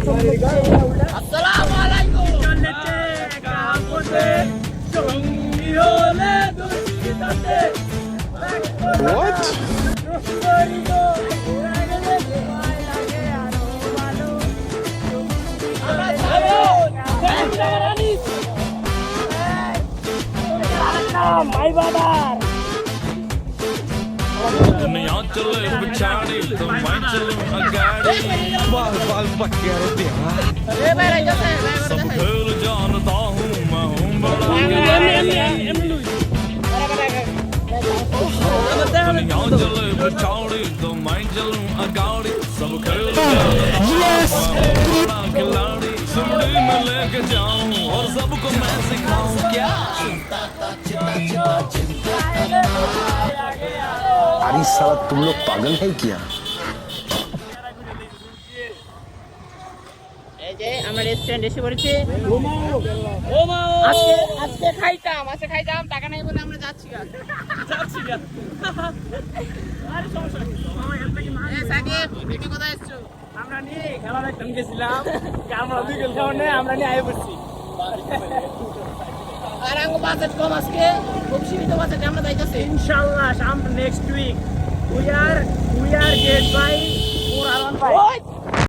আসসালামু আলাইকুম চলেছে কাপড়ে সঙ্গী হলে দুঃখিতাতে What? माई बाजार दुनिया चले बिछाड़ी तो मैं चलूं अगाड़ी वाह क्या रे प्यार ए मेरे जैसे सब खेल जानता हूँ मैं हूँ बड़ा दुनिया चले बिछाड़ी तो मैं चलूं अगाड़ी सब खेल जानता हूँ मैं हूँ बड़ा खिलाड़ी सुमड़ी में लेके जाऊं और सबको मैं सिखाऊं क्या अरे साला तुम लोग पागल है क्या? এই যে আমরা রেস্টুরেন্ট এসে পড়েছি আজকে খাইতাম টাকা নাই বলে আমরা যাচ্ছি আরে সমস্যা নেই সাকিব তুমি কোথায় এসেছো আমরা নিয়ে খেলা দেখতে গেছিলাম আমরা বিকেল খাওয়া নেই আমরা নিয়ে আয় পড়ছি আর আঙ্গো বাজেট কম আজকে খুব সীমিত বাজেটে আমরা যাইতেছি ইনশাআল্লাহ সামনে next week we are get by 4 or 1 by